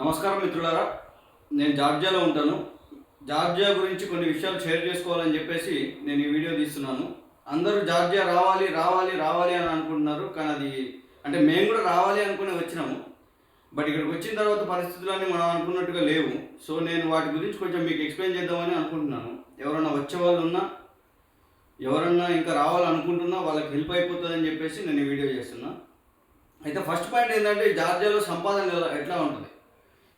నమస్కారం మిత్రులారా, నేను జార్జియాలో ఉంటాను. జార్జియా గురించి కొన్ని విషయాలు షేర్ చేసుకోవాలని చెప్పేసి నేను ఈ వీడియో తీస్తున్నాను. అందరూ జార్జియా రావాలి రావాలి రావాలి అని అనుకుంటున్నారు, కానీ అది అంటే మేము కూడా రావాలి అనుకుని వచ్చినాము. బట్ ఇక్కడికి వచ్చిన తర్వాత పరిస్థితులన్నీ మనం అనుకున్నట్టుగా లేవు. సో నేను వాటి గురించి కొంచెం మీకు ఎక్స్ప్లెయిన్ చేద్దామని అనుకుంటున్నాను. ఎవరన్నా వచ్చే వాళ్ళు ఉన్నా, ఎవరన్నా ఇంకా రావాలనుకుంటున్నా వాళ్ళకి హెల్ప్ అయిపోతుందని చెప్పేసి నేను ఈ వీడియో చేస్తున్నా. అయితే ఫస్ట్ పాయింట్ ఏంటంటే, జార్జియాలో సంపాదన ఎట్లా ఉంటుంది.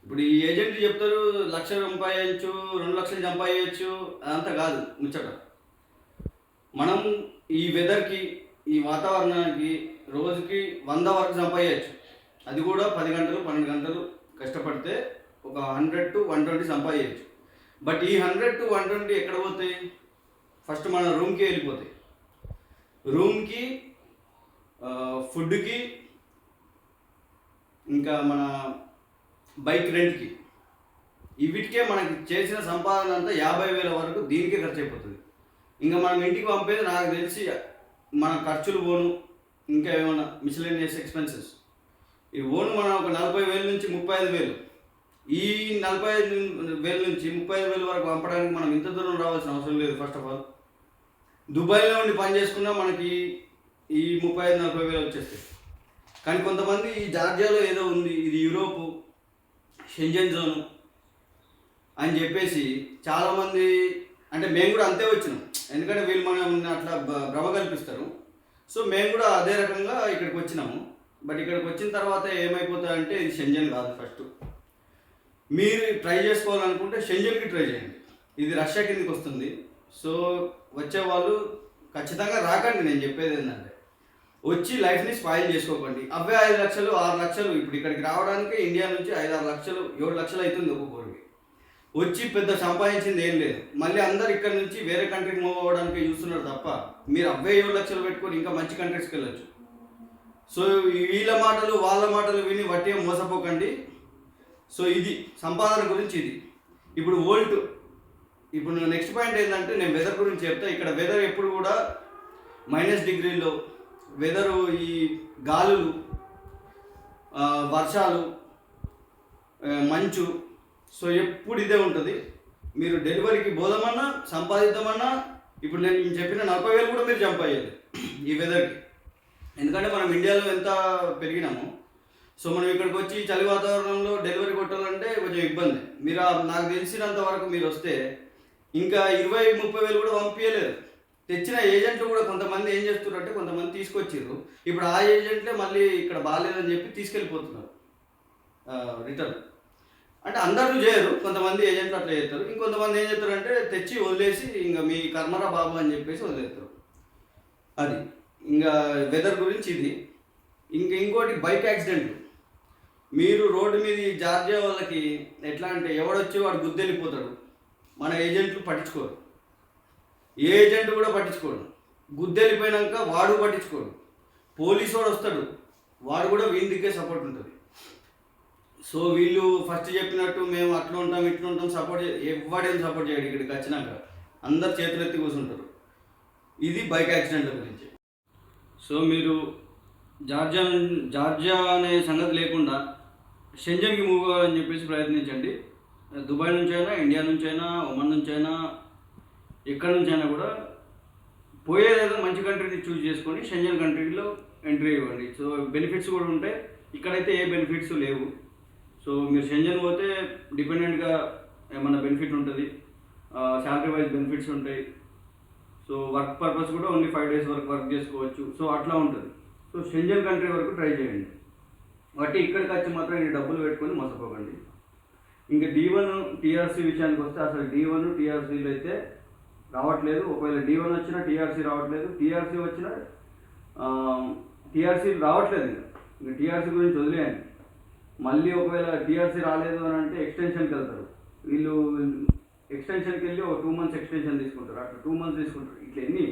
ఇప్పుడు ఈ ఏజెంట్లు చెప్తారు 1,00,000 సంపాదించు, 2,00,000 సంపాదించు, అదంతా కాదు ముచ్చట. మనం ఈ వెదర్కి, ఈ వాతావరణానికి రోజుకి 100 వరకు సంపాదించచ్చు. అది కూడా 10 గంటలు 12 గంటలు కష్టపడితే ఒక 100 to 120 సంపాదించచ్చు. బట్ ఈ 100 to 120 ఎక్కడ పోతాయి? ఫస్ట్ మన రూమ్కి వెళ్ళిపోతాయి. రూమ్కి, ఫుడ్కి, ఇంకా మన బైక్ రెంట్కి, వీటికే మనకి చేసిన సంపాదన అంతా 50,000 వరకు దీనికే ఖర్చు అయిపోతుంది. ఇంకా మనం ఇంటికి పంపేది నాకు తెలిసి మన ఖర్చులు పోను, ఇంకా ఏమైనా మిస్లేనియస్ ఎక్స్పెన్సెస్ ఈ ఓను మనం ఒక 40,000 నుంచి 35,000. ఈ 45,000 నుంచి 35,000 వరకు పంపడానికి మనం ఇంత దూరం రావాల్సిన అవసరం లేదు. ఫస్ట్ ఆఫ్ ఆల్ దుబాయ్లో ఉండి పని చేసుకున్నా మనకి ఈ 35,000-40,000 వచ్చేస్తాయి. కానీ కొంతమంది ఈ జార్జియాలో ఏదో ఉంది, ఇది యూరోపు, షెంజన్ జోను అని చెప్పేసి చాలామంది, అంటే మేము కూడా అంతే వచ్చినాం. ఎందుకంటే వీళ్ళు మనం అట్లా భ్రమ కల్పిస్తారు. సో మేము కూడా అదే రకంగా ఇక్కడికి వచ్చినాము. బట్ ఇక్కడికి వచ్చిన తర్వాత ఏమైపోతుందంటే, ఇది షెంజన్ కాదు. ఫస్ట్ మీరు ట్రై చేసుకోవాలనుకుంటే షెంజన్కి ట్రై చేయండి. ఇది రష్యా కిందకి వస్తుంది. సో వచ్చేవాళ్ళు ఖచ్చితంగా రాకండి. నేను చెప్పేది ఏంటంటే, వచ్చి లైఫ్ని స్పాయిల్ చేసుకోకండి. అవే 5 లక్షలు 6 లక్షలు ఇప్పుడు ఇక్కడికి రావడానికి ఇండియా నుంచి 5-6 లక్షలు 7 లక్షలు అవుతుంది ఒక్కొక్కరికి. వచ్చి పెద్ద సంపాదించింది ఏం లేదు. మళ్ళీ అందరు ఇక్కడ నుంచి వేరే కంట్రీకి మూవ్ అవ్వడానికి చూస్తున్నారు తప్ప, మీరు అవే 7 లక్షలు పెట్టుకొని ఇంకా మంచి కంట్రీస్కి వెళ్ళొచ్చు. సో వీళ్ళ మాటలు వాళ్ళ మాటలు విని వట్టిగా మోసపోకండి. సో ఇది సంపాదన గురించి. ఇది ఇప్పుడు ఇప్పుడు నెక్స్ట్ పాయింట్ ఏంటంటే, నేను వెదర్ గురించి చెప్తా. ఇక్కడ వెదర్ ఎప్పుడు కూడా -డిగ్రీలో వెదరు, ఈ గాలులు, వర్షాలు, మంచు, సో ఎప్పుడు ఇదే ఉంటుంది. మీరు డెలివరీకి పోదామన్నా సంపాదిద్దామన్నా ఇప్పుడు నేను చెప్పిన 40,000 కూడా మీరు సంపాదించాలి ఈ వెదర్కి. ఎందుకంటే మనం ఇండియాలో ఎంత పెరిగినామో, సో మనం ఇక్కడికి వచ్చి చలి వాతావరణంలో డెలివరీ కొట్టాలంటే కొంచెం ఇబ్బంది. మీరు నాకు తెలిసినంత వరకు మీరు వస్తే ఇంకా 20-30,000 కూడా పంపించలేరు. తెచ్చిన ఏజెంట్లు కూడా కొంతమంది ఏం చేస్తున్నారంటే, కొంతమంది తీసుకొచ్చిర్రు, ఇప్పుడు ఆ ఏజెంట్లే మళ్ళీ ఇక్కడ బాగాలేదని చెప్పి తీసుకెళ్ళిపోతున్నారు రిటర్న్. అంటే అందరూ చేయరు, కొంతమంది ఏజెంట్లు అట్లా చేస్తారు. ఇంకొంతమంది ఏం చేస్తారంటే తెచ్చి వదిలేసి ఇంకా మీ కర్మరా బాబు అని చెప్పేసి వదిలేస్తారు. అది ఇంకా వెదర్ గురించి ఇది. ఇంకోటి బైక్ యాక్సిడెంట్లు. మీరు రోడ్డు మీద జార్జియా వాళ్ళకి ఎట్లా అంటే, ఎవడొచ్చి వాడు గుద్దెళ్ళిపోతాడు. మన ఏజెంట్లు పట్టించుకోరు. ఏ ఏజెంట్ కూడా పట్టించుకోడు. గుద్దెళ్ళిపోయినాక వాడు పట్టించుకోడు. పోలీసు వాడు వస్తాడు, వాడు కూడా వీళ్ళకే సపోర్ట్ ఉంటుంది. సో వీళ్ళు ఫస్ట్ చెప్పినట్టు మేము అట్లా ఉంటాం ఇట్లా ఉంటాం సపోర్ట్ ఎవడేం సపోర్ట్ చేయడు. ఇక్కడికి వచ్చినాక అందరు చేతులెత్తి కూర్చుంటారు. ఇది బైక్ యాక్సిడెంట్ల గురించి. సో మీరు జార్జియా అనే సంగతి లేకుండా షెంజన్కి మూవ్ అవ్వాలని చెప్పేసి ప్రయత్నించండి. దుబాయ్ నుంచి అయినా, ఇండియా నుంచి అయినా, ఒమన్ నుంచి అయినా, ఎక్కడి నుంచి అయినా కూడా పోయేదేదో మంచి కంట్రీని చూస్ చేసుకొని షెంజన్ కంట్రీలో ఎంట్రీ ఇవ్వండి. సో బెనిఫిట్స్ కూడా ఉంటాయి. ఇక్కడైతే ఏ బెనిఫిట్స్ లేవు. సో మీరు షెంజన్ పోతే డిపెండెంట్గా ఏమన్నా బెనిఫిట్ ఉంటుంది, శాలరీ వైజ్ బెనిఫిట్స్ ఉంటాయి. సో వర్క్ పర్పస్ కూడా ఓన్లీ 5 days వరకు వర్క్ చేసుకోవచ్చు. సో అట్లా ఉంటుంది. సో షెంజన్ కంట్రీ వరకు ట్రై చేయండి. బట్టి ఇక్కడికి వచ్చి మాత్రం ఈ డబ్బులు పెట్టుకొని మోసపోకండి. ఇంకా D1 TRC విషయానికి వస్తే, అసలు D1 TRCలు అయితే రావట్లేదు. ఒకవేళ D1 వచ్చినా TRC రావట్లేదు. TRC వచ్చినా TRC రావట్లేదు. ఇంకా TRC గురించి వదిలేయండి. మళ్ళీ ఒకవేళ TRC రాలేదు అని అంటే ఎక్స్టెన్షన్కి వెళ్తారు. వీళ్ళు ఎక్స్టెన్షన్కి వెళ్ళి ఒక 2 months ఎక్స్టెన్షన్ తీసుకుంటారు. అట్లా 2 months తీసుకుంటారు. ఇట్లా ఎన్ని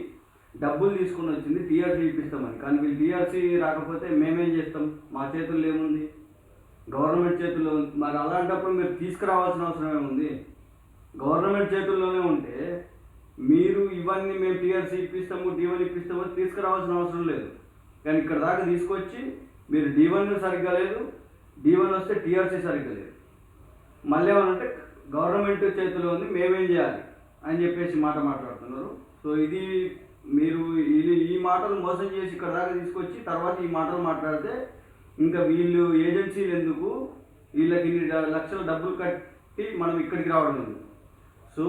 డబ్బులు తీసుకుని వచ్చింది TRC ఇప్పిస్తామని. కానీ వీళ్ళు TRC రాకపోతే మేమేం చేస్తాం? మా చేతుల్లో ఏముంది? గవర్నమెంట్ చేతుల్లో ఉంది. మరి అలాంటప్పుడు మీరు తీసుకురావాల్సిన అవసరం ఏముంది? గవర్నమెంట్ చేతుల్లోనే ఉంటే మీరు ఇవన్నీ మేము TRC ఇప్పిస్తాము, D1 ఇప్పిస్తాము తీసుకురావాల్సిన అవసరం లేదు. కానీ ఇక్కడ దాకా తీసుకొచ్చి మీరు D1 సరిగ్గా లేదు, D1 వస్తే TRC సరిగ్గా లేదు. మళ్ళీ ఏమనంటే గవర్నమెంట్ చేతిలో ఉంది, మేమేం చేయాలి అని చెప్పేసి మాట్లాడుతున్నారు. సో ఇది మీరు ఈ మాటలు మోసం చేసి ఇక్కడ దాకా తీసుకొచ్చి తర్వాత ఈ మాటలు మాట్లాడితే ఇంకా వీళ్ళు ఏజెన్సీలు ఎందుకు, వీళ్ళకి ఇన్ని లక్షల డబ్బులు కట్టి మనం ఇక్కడికి రావడం లేదు. సో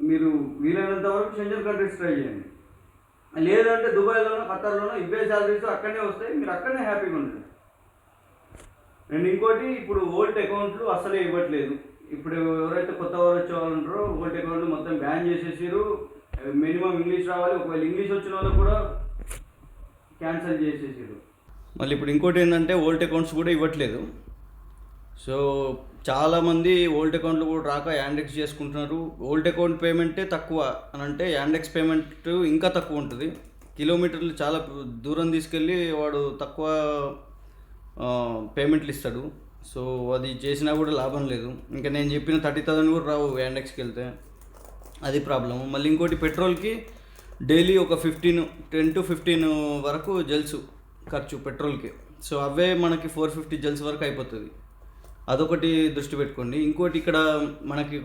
మీరు వీలైనంత వరకు షెంజన్ కంట్రీస్ ట్రై చేయండి, లేదంటే దుబాయ్లోనో ఖతార్లోనో ఇవే శాలరీస్ అక్కడనే వస్తాయి, మీరు అక్కడనే హ్యాపీగా ఉంటుంది. అండ్ ఇంకోటి, ఇప్పుడు ఓల్డ్ అకౌంట్లు అసలే ఇవ్వట్లేదు. ఇప్పుడు ఎవరైతే కొత్త వారు వచ్చే వాళ్ళు ఉంటారో ఓల్డ్ అకౌంట్లు మొత్తం బ్యాన్ చేసేసారు. మినిమం ఇంగ్లీష్ రావాలి, ఒకవేళ ఇంగ్లీష్ వచ్చిన వాళ్ళకు కూడా క్యాన్సిల్ చేసేసారు. మళ్ళీ ఇప్పుడు ఇంకోటి ఏంటంటే ఓల్డ్ అకౌంట్స్ కూడా ఇవ్వట్లేదు. సో చాలామంది ఓల్డ్ అకౌంట్లు కూడా రాక యాండెక్స్ చేసుకుంటున్నారు. ఓల్డ్ అకౌంట్ పేమెంటే తక్కువ అని అంటే యాండెక్స్ పేమెంట్ ఇంకా తక్కువ ఉంటుంది. కిలోమీటర్లు చాలా దూరం తీసుకెళ్ళి వాడు తక్కువ పేమెంట్లు ఇస్తాడు. సో అది చేసినా కూడా లాభం లేదు. ఇంకా నేను చెప్పిన 30,000 కూడా రావు యాండెక్స్కి వెళ్తే, అది ప్రాబ్లము. మళ్ళీ ఇంకోటి, పెట్రోల్కి డైలీ ఒక 10 to 15 వరకు జెల్స్ ఖర్చు పెట్రోల్కి. సో అవే మనకి 450 జెల్స్ వరకు అయిపోతుంది. అదొకటి దృష్టి పెట్టుకోండి. ఇంకోటి, ఇక్కడ మనకి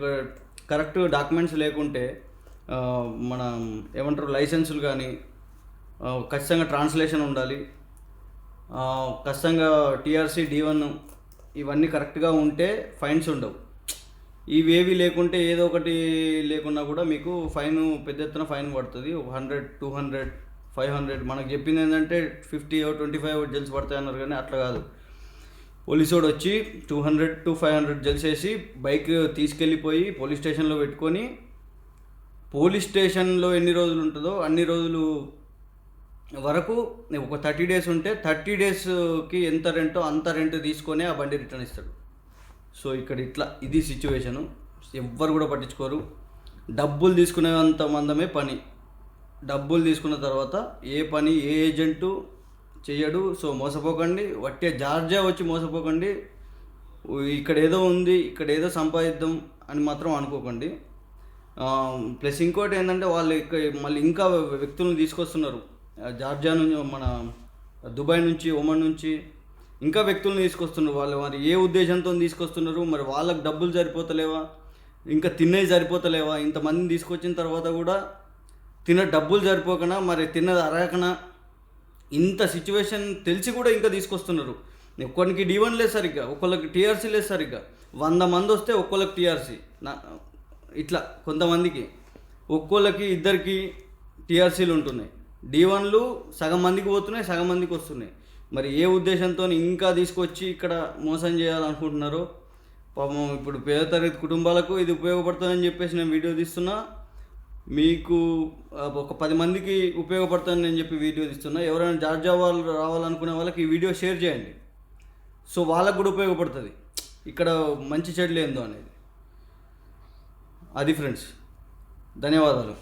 కరెక్ట్ డాక్యుమెంట్స్ లేకుంటే మన ఏమంటారు లైసెన్సులు కానీ ఖచ్చితంగా ట్రాన్స్లేషన్ ఉండాలి, ఖచ్చితంగా TRC D1 ఇవన్నీ కరెక్ట్గా ఉంటే ఫైన్స్ ఉండవు. ఇవేవి లేకుంటే ఏదో ఒకటి లేకున్నా కూడా మీకు ఫైన్, పెద్ద ఎత్తున ఫైన్ పడుతుంది. 100, 200, 500. మనకు చెప్పింది ఏంటంటే 50 or 25 జెల్స్ పడతాయి అన్నారు, కానీ అట్లా కాదు. పోలీసోడు వచ్చి 200 to 500 జెల్స్ వేసి బైక్ తీసుకెళ్ళిపోయి పోలీస్ స్టేషన్లో పెట్టుకొని, పోలీస్ స్టేషన్లో ఎన్ని రోజులు ఉంటుందో అన్ని రోజులు వరకు, ఒక 30 days ఉంటే 30 daysకి ఎంత రెంటో అంత రెంట్ తీసుకొని ఆ బండి రిటర్న్ ఇస్తాడు. సో ఇక్కడ ఇది సిచ్యువేషను. ఎవ్వరు కూడా పట్టించుకోరు. డబ్బులు తీసుకునేంత మందమే పని. డబ్బులు తీసుకున్న తర్వాత ఏ పని ఏ ఏజెంటు చెయ్యడు. సో మోసపోకండి, వట్టే జార్జియా వచ్చి మోసపోకండి. ఇక్కడ ఏదో ఉంది, ఇక్కడ ఏదో సంపాదిద్దాం అని మాత్రం అనుకోకండి. ప్లస్ ఇంకోటి ఏంటంటే వాళ్ళు మళ్ళీ ఇంకా వ్యక్తులను తీసుకొస్తున్నారు. జార్జియా నుంచి, మన దుబాయ్ నుంచి, ఒమన్ నుంచి ఇంకా వ్యక్తులను తీసుకొస్తున్నారు. వాళ్ళు మరి ఏ ఉద్దేశంతో తీసుకొస్తున్నారు, మరి వాళ్ళకి డబ్బులు సరిపోతలేవా, ఇంకా తినేది సరిపోతలేవా? ఇంతమందిని తీసుకొచ్చిన తర్వాత కూడా డబ్బులు సరిపోకనా, మరి తిన్నది అరగకనా, ఇంత సిచ్యువేషన్ తెలిసి కూడా ఇంకా తీసుకొస్తున్నారు. ఒక్కరికి D1 లేదు సరిగ్గా, ఒక్కొక్కరికి TRC లేదు సరిగ్గా. 100 మంది వస్తే ఒక్కొక్కరికి TRC, ఇట్లా కొంతమందికి ఒక్కొక్కరికి 2 TRCలు ఉంటున్నాయి. D1లు సగం మందికి పోతున్నాయి, సగం మందికి వస్తున్నాయి. మరి ఏ ఉద్దేశంతో ఇంకా తీసుకొచ్చి ఇక్కడ మోసం చేయాలనుకుంటున్నారో పాపం. ఇప్పుడు పేద తరగతి కుటుంబాలకు ఇది ఉపయోగపడుతుందని చెప్పేసి నేను వీడియో తీస్తున్నా. మీకు ఒక 10 మందికి ఉపయోగపడుతుందని నేను చెప్పి వీడియో తీస్తున్నా. ఎవరైనా జార్జియా వాళ్ళు రావాలనుకునే వాళ్ళకి ఈ వీడియో షేర్ చేయండి. సో వాళ్ళకు కూడా ఉపయోగపడుతుంది ఇక్కడ మంచి చెడులు ఏందో అనేది. అది ఫ్రెండ్స్, ధన్యవాదాలు.